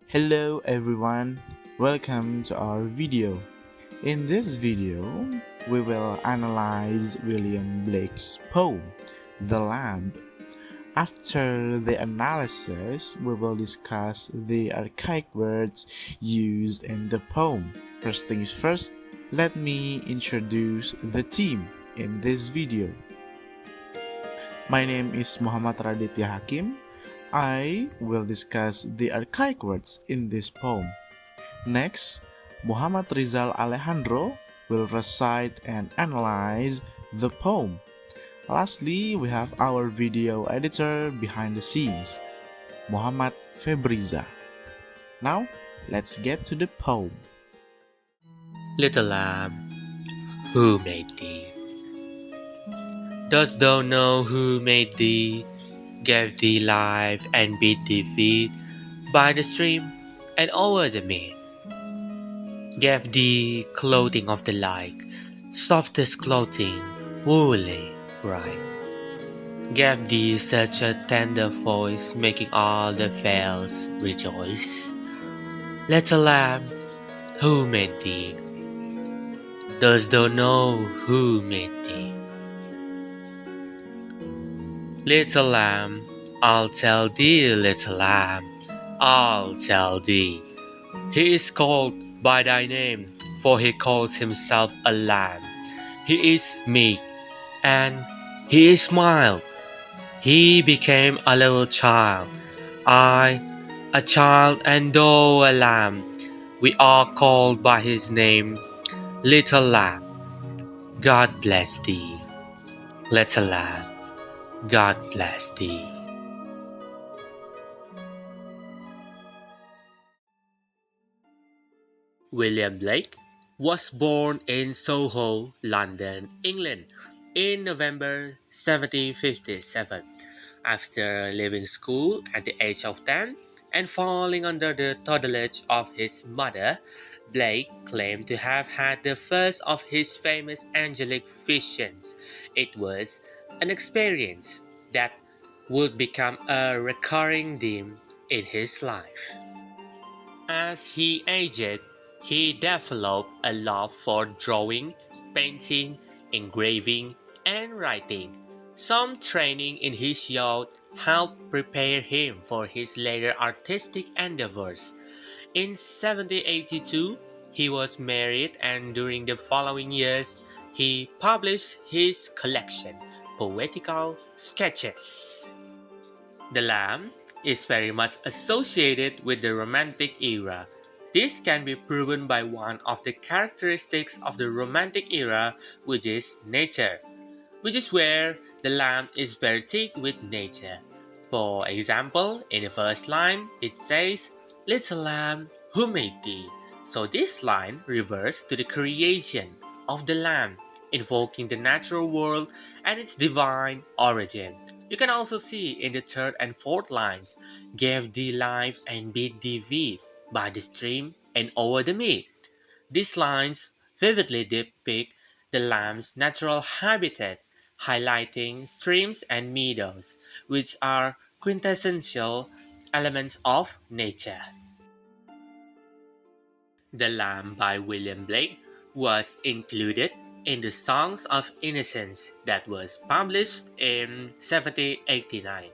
Hello everyone, welcome to our video. In this video, we will analyze William Blake's poem, The Lamb. After the analysis, we will discuss the archaic words used in the poem. First things first, let me introduce the team in this video. My name is Muhammad Raditya Hakim. I will discuss the archaic words in this poem. Next, Muhammad Rizal Alejhandro will recite and analyze the poem. Lastly, we have our video editor behind the scenes, Muhammad Febriza. Now, let's get to the poem. Little lamb, who made thee? Dost thou know who made thee? Gave thee life and bid thee feed by the stream and o'er the mead. Gave thee clothing of the like, softest clothing, woolly, bright. Gave thee such a tender voice, making all the vales rejoice. Little lamb, who made thee? Dost thou know who made thee? Little lamb, I'll tell thee, little lamb, I'll tell thee. He is called by thy name, for he calls himself a lamb. He is meek, and he is mild. He became a little child, I, a child, and thou a lamb. We are called by his name, little lamb. God bless thee, little lamb. God bless thee. William Blake was born in Soho, London, England, in November 1757. After leaving school at the age of 10 and falling under the tutelage of his mother, Blake claimed to have had the first of his famous angelic visions. It was an experience that would become a recurring theme in his life. As he aged, he developed a love for drawing, painting, engraving, and writing. Some training in his youth helped prepare him for his later artistic endeavors. In 1782, he was married, and during the following years, he published his collection, Poetical Sketches. The lamb is very much associated with the Romantic era. This can be proven by one of the characteristics of the Romantic era, which is nature, which is where the lamb is very thick with nature. For example, in the first line, it says, Little lamb, who made thee? So this line refers to the creation of the lamb, invoking the natural world and its divine origin. You can also see in the third and fourth lines, gave thee life and bid thee feed by the stream and over the mead. These lines vividly depict the lamb's natural habitat, highlighting streams and meadows, which are quintessential elements of nature. The Lamb by William Blake was included in the Songs of Innocence that was published in 1789.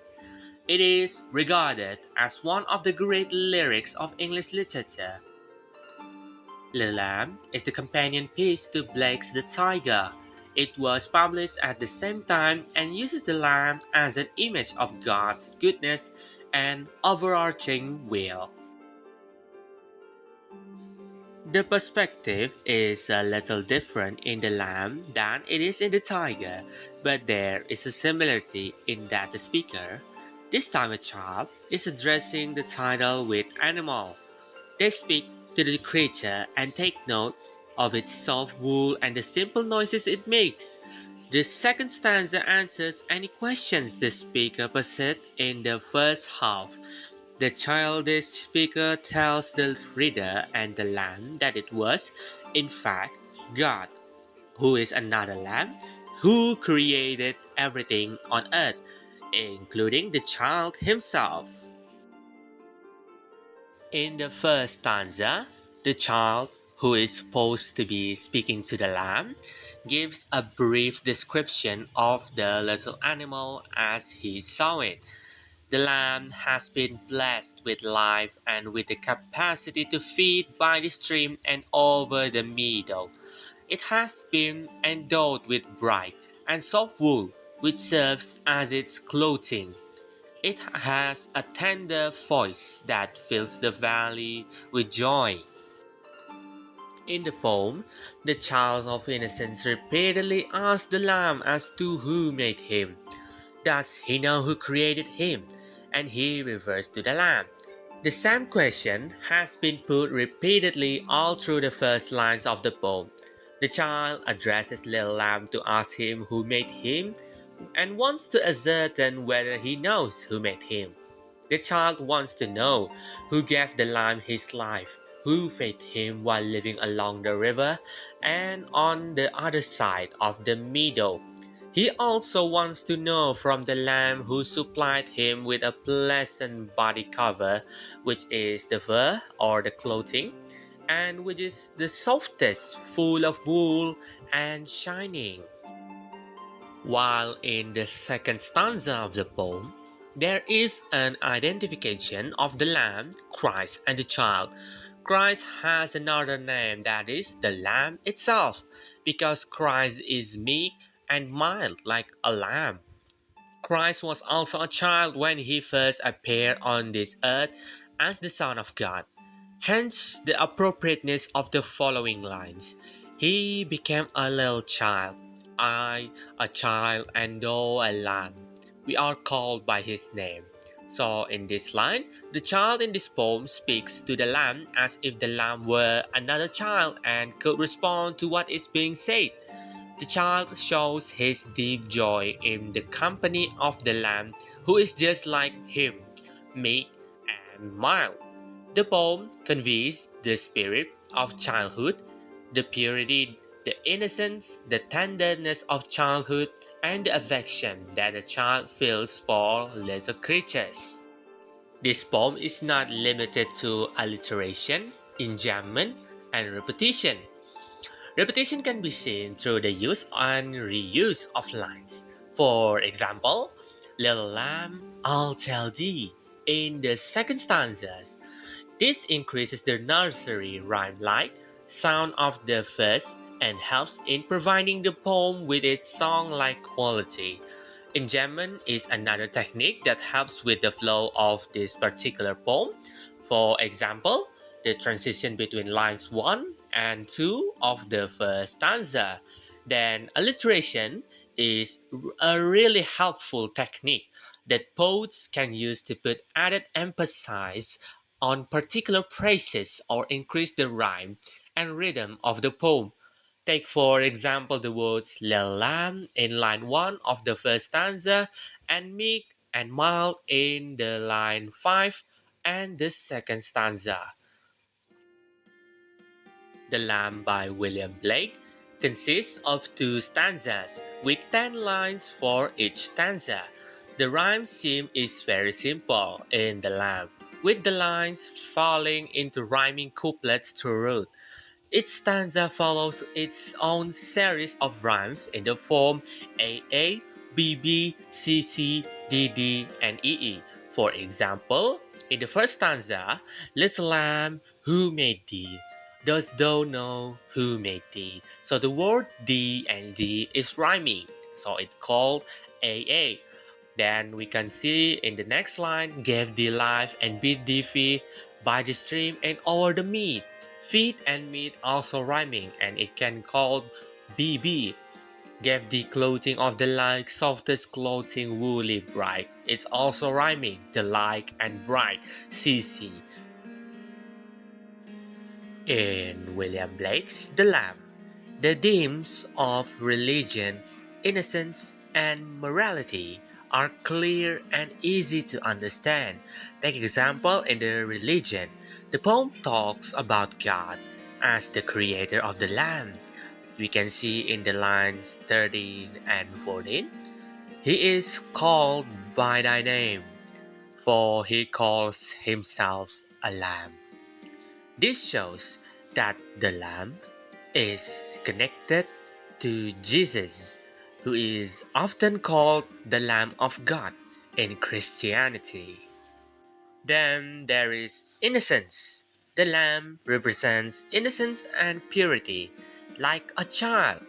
It is regarded as one of the great lyrics of English literature. The Lamb is the companion piece to Blake's The Tiger. It was published at the same time and uses the lamb as an image of God's goodness and overarching will. The perspective is a little different in the lamb than it is in the tiger, but there is a similarity in that the speaker, this time a child, is addressing the title with animal. They speak to the creature and take note of its soft wool and the simple noises it makes. The second stanza answers any questions the speaker possessed in the first half. The childish speaker tells the reader and the lamb that it was, in fact, God, who is another lamb, who created everything on earth, including the child himself. In the first stanza, the child, who is supposed to be speaking to the lamb, gives a brief description of the little animal as he saw it. The lamb has been blessed with life and with the capacity to feed by the stream and over the meadow. It has been endowed with bright and soft wool, which serves as its clothing. It has a tender voice that fills the valley with joy. In the poem, the child of innocence repeatedly asks the lamb as to who made him. Does he know who created him? And he refers to the lamb. The same question has been put repeatedly all through the first lines of the poem. The child addresses little lamb to ask him who made him and wants to ascertain whether he knows who made him. The child wants to know who gave the lamb his life, who fed him while living along the river and on the other side of the meadow. He also wants to know from the lamb who supplied him with a pleasant body cover, which is the fur or the clothing, and which is the softest, full of wool and shining. While in the second stanza of the poem, there is an identification of the Lamb, Christ, and the child. Christ has another name that is the Lamb itself, because Christ is meek and mild like a lamb. Christ was also a child when he first appeared on this earth as the Son of God. Hence, the appropriateness of the following lines. He became a little child, I, a child, and though a lamb. We are called by his name. So, in this line, the child in this poem speaks to the lamb as if the lamb were another child and could respond to what is being said. The child shows his deep joy in the company of the lamb, who is just like him, meek and mild. The poem conveys the spirit of childhood, the purity, the innocence, the tenderness of childhood, and the affection that a child feels for little creatures. This poem is not limited to alliteration, enjambment, and repetition. Repetition can be seen through the use and reuse of lines. For example, Little lamb, I'll tell thee. In the second stanzas, this increases the nursery rhyme-like sound of the first and helps in providing the poem with its song-like quality. Enjambment is another technique that helps with the flow of this particular poem. For example, the transition between lines 1 and 2 of the first stanza. Then alliteration is a really helpful technique that poets can use to put added emphasis on particular phrases or increase the rhyme and rhythm of the poem. Take, for example, the words little lamb in line 1 of the first stanza and meek and mild in the line 5 and the second stanza. The Lamb by William Blake consists of two stanzas with 10 lines for each stanza. The rhyme scheme is very simple in The Lamb, with the lines falling into rhyming couplets throughout. Each stanza follows its own series of rhymes in the form AA, BB, CC, DD, and EE. For example, in the first stanza, Little lamb, who made thee? Dost thou know who made thee? So the word D and D is rhyming, so it's called AA. Then we can see in the next line, gave thee life and bid thee feed by the stream and o'er the mead. Feed and mead also rhyming and it can called BB. Gave thee clothing of the like, softest clothing woolly bright. It's also rhyming, the like and bright, CC. In William Blake's The Lamb, the themes of religion, innocence, and morality are clear and easy to understand. Take example in the religion. The poem talks about God as the creator of the land. We can see in the lines 13 and 14. He is called by thy name, for he calls himself a lamb. This shows that the lamb is connected to Jesus, who is often called the Lamb of God in Christianity. Then there is innocence. The lamb represents innocence and purity, like a child.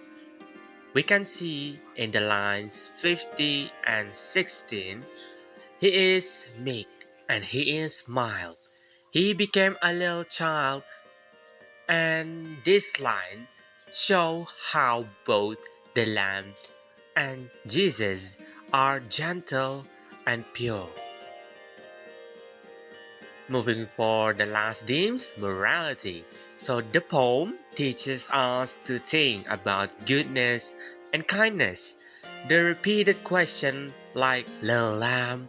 We can see in the lines 50 and 16, he is meek and he is mild. He became a little child, and this line show how both the lamb and Jesus are gentle and pure. Moving for the last themes, morality. So the poem teaches us to think about goodness and kindness. The repeated question like little lamb,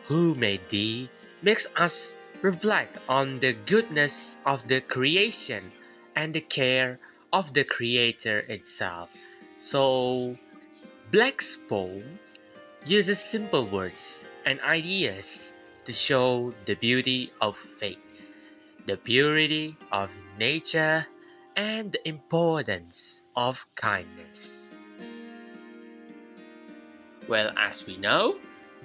who made thee, makes us reflect on the goodness of the creation and the care of the creator itself. So Black's poem uses simple words and ideas to show the beauty of faith, the purity of nature, and the importance of kindness. Well, as we know,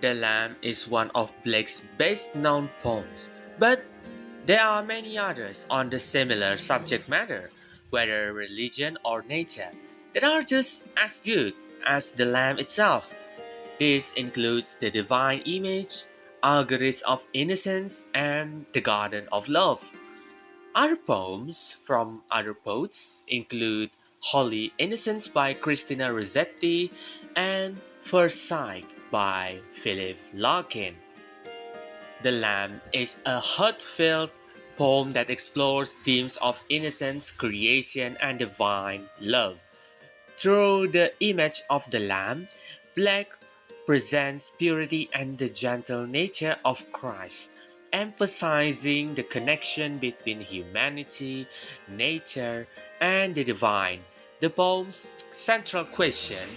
The Lamb is one of Blake's best known poems, but there are many others on the similar subject matter, whether religion or nature, that are just as good as The Lamb itself. This includes the divine image, Algorithm of Innocence, and the Garden of Love. Other poems from other poets include Holy Innocence by Christina Rossetti and First Sight by Philip Larkin. The Lamb is a heartfelt poem that explores themes of innocence, creation, and divine love. Through the image of the Lamb, Black presents purity and the gentle nature of Christ, emphasizing the connection between humanity, nature, and the divine. The poem's central question,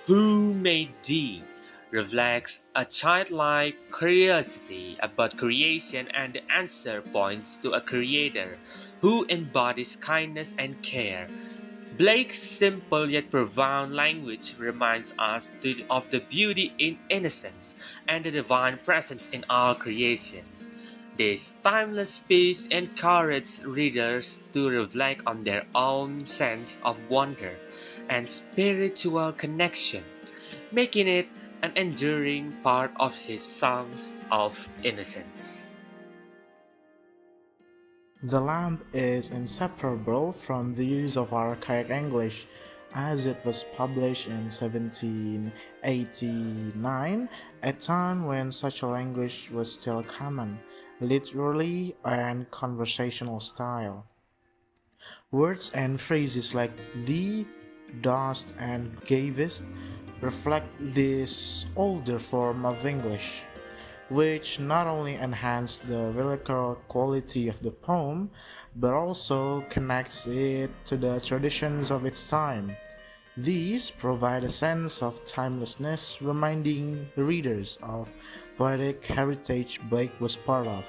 who made thee? Reflects a childlike curiosity about creation, and the answer points to a creator who embodies kindness and care. Blake's simple yet profound language reminds us of the beauty in innocence and the divine presence in all creations. This timeless piece encourages readers to reflect on their own sense of wonder and spiritual connection, making it an enduring part of his songs of innocence. The lamp is inseparable from the use of archaic English, as it was published in 1789, a time when such a language was still common, literally and conversational style. Words and phrases like thee, dost, and gavest reflect this older form of English, which not only enhanced the lyrical quality of the poem, but also connects it to the traditions of its time. These provide a sense of timelessness, reminding readers of poetic heritage Blake was part of.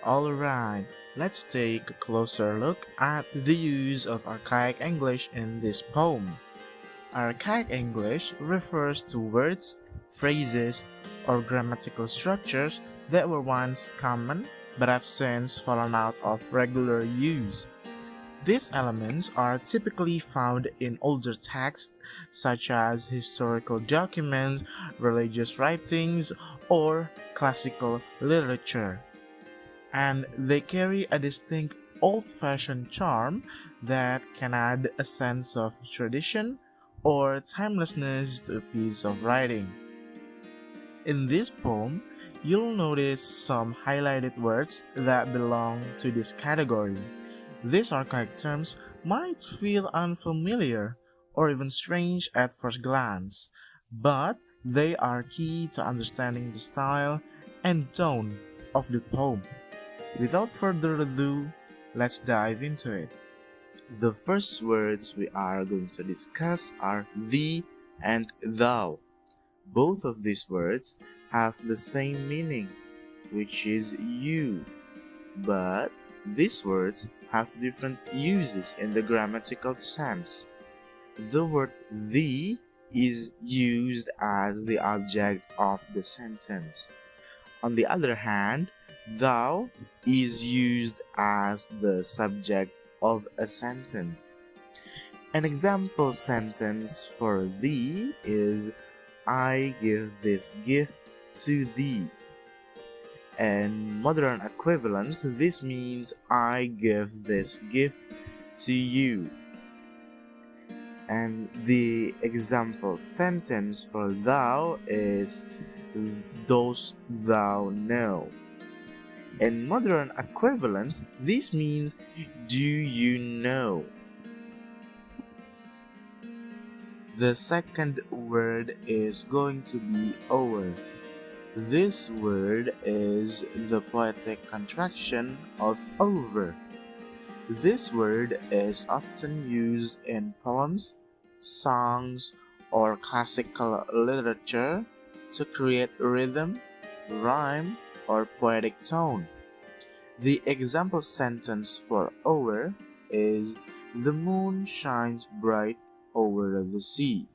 Alright, let's take a closer look at the use of archaic English in this poem. Archaic English refers to words, phrases, or grammatical structures that were once common but have since fallen out of regular use. These elements are typically found in older texts such as historical documents, religious writings, or classical literature, and they carry a distinct old fashioned charm that can add a sense of tradition or timelessness to a piece of writing. In this poem, you'll notice some highlighted words that belong to this category. These archaic terms might feel unfamiliar or even strange at first glance, but they are key to understanding the style and tone of the poem. Without further ado, let's dive into it. The first words we are going to discuss are thee and thou. Both of these words have the same meaning, which is you, but These words have different uses in the grammatical sense. The word the is used as the object of the sentence. On the other hand, thou is used as the subject of a sentence. An example sentence for thee is I give this gift to thee. In modern equivalence, this means I give this gift to you. And the example sentence for thou is dost thou know. In modern equivalence, this means do you know. The second word is going to be over. This word is the poetic contraction of over. This word is often used in poems, songs, or classical literature to create rhythm, rhyme, or poetic tone. The example sentence for over is the moon shines bright over the sea.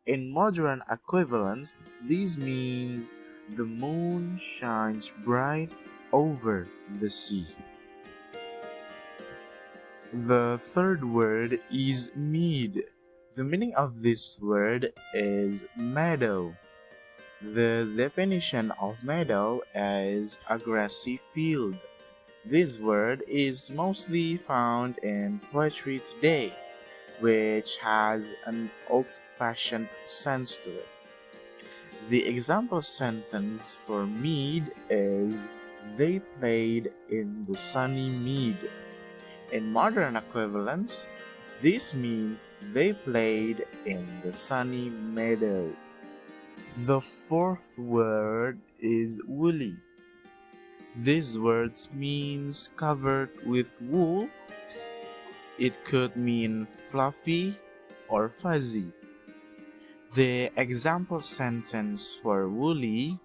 In modern equivalence, this means the moon shines bright over the sea. The third word is mead. The meaning of this word is meadow. The definition of meadow is a grassy field. This word is mostly found in poetry today, which has an old-fashioned sense to it. The example sentence for mead is they played in the sunny mead. In modern equivalence, this means they played in the sunny meadow. The fourth word is woolly. This word means covered with wool. It could mean fluffy or fuzzy. The example sentence for woolly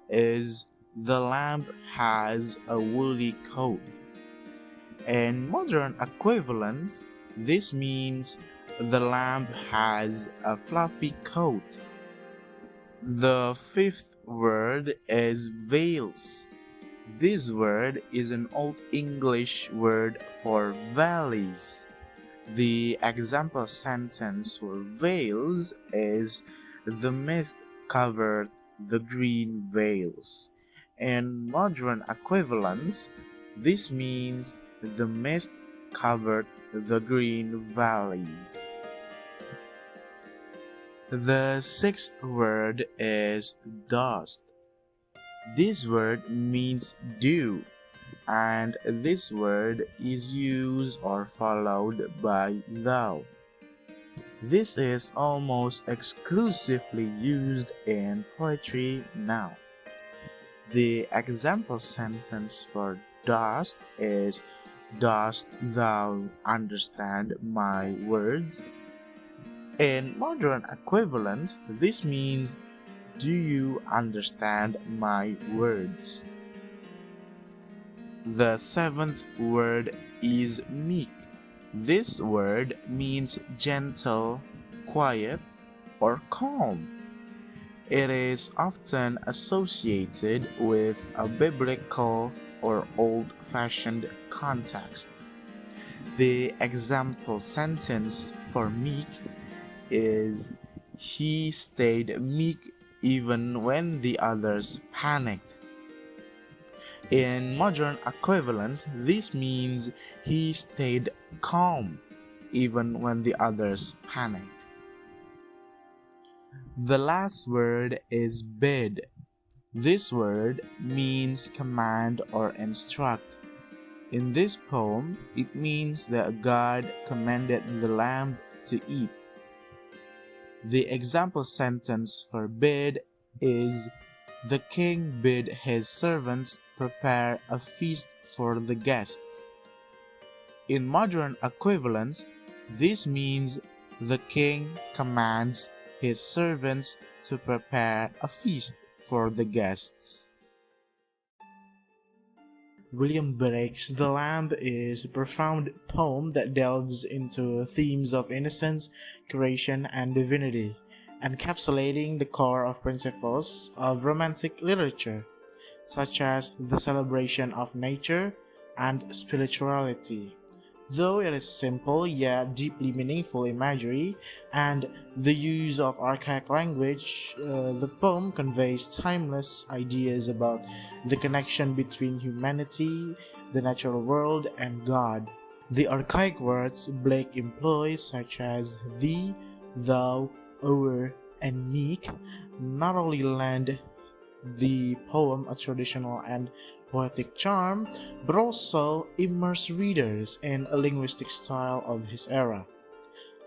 is the lamb has a woolly coat. In modern equivalence, this means the lamb has a fluffy coat. The fifth word is vales. This word is an Old English word for valleys. The example sentence for vales is the mist covered the green vales. In modern equivalence, this means the mist covered the green valleys. The sixth word is dust. This word means dew, and this word is used or followed by thou. This is almost exclusively used in poetry now. The example sentence for dust is dost thou understand my words? In modern equivalence, this means do you understand my words? The seventh word is meek. This word means gentle, quiet, or calm. It is often associated with a biblical or old-fashioned context. The example sentence for meek is he stayed meek even when the others panicked. In modern equivalence, this means he stayed calm even when the others panicked. The last word is bid. This word means command or instruct. In this poem, it means that God commanded the lamb to eat. The example sentence for bid is the king bid his servants prepare a feast for the guests. In modern equivalence, this means the king commands his servants to prepare a feast for the guests. William Blake's The Lamb is a profound poem that delves into themes of innocence, creation, and divinity, encapsulating the core of principles of romantic literature, such as the celebration of nature and spirituality. Though it is simple yet deeply meaningful imagery and the use of archaic language, the poem conveys timeless ideas about the connection between humanity, the natural world, and God. The archaic words Blake employs, such as thee, thou, our, and meek, not only lend the poem a traditional and poetic charm, but also immerse readers in a linguistic style of his era.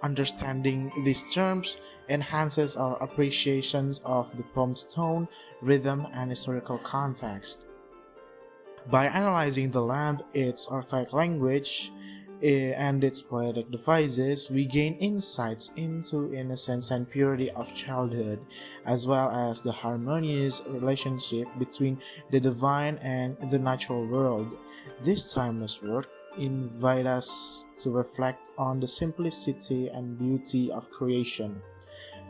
Understanding these terms enhances our appreciations of the poem's tone, rhythm, and historical context. By analyzing the lamp, its archaic language, and its poetic devices, we gain insights into innocence and purity of childhood, as well as the harmonious relationship between the divine and the natural world. This timeless work invites us to reflect on the simplicity and beauty of creation,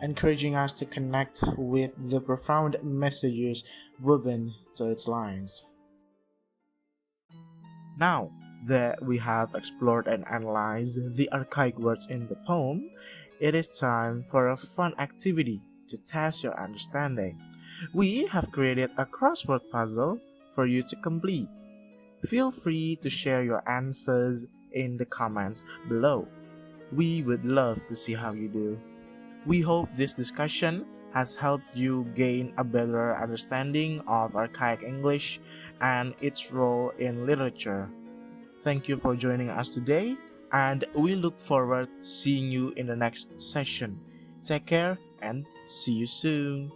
encouraging us to connect with the profound messages woven to its lines. Now that we have explored and analyzed the archaic words in the poem, it is time for a fun activity to test your understanding. We have created a crossword puzzle for you to complete. Feel free to share your answers in the comments below. We would love to see how you do. We hope this discussion has helped you gain a better understanding of archaic English and its role in literature. Thank you for joining us today, and we look forward to seeing you in the next session. Take care and see you soon.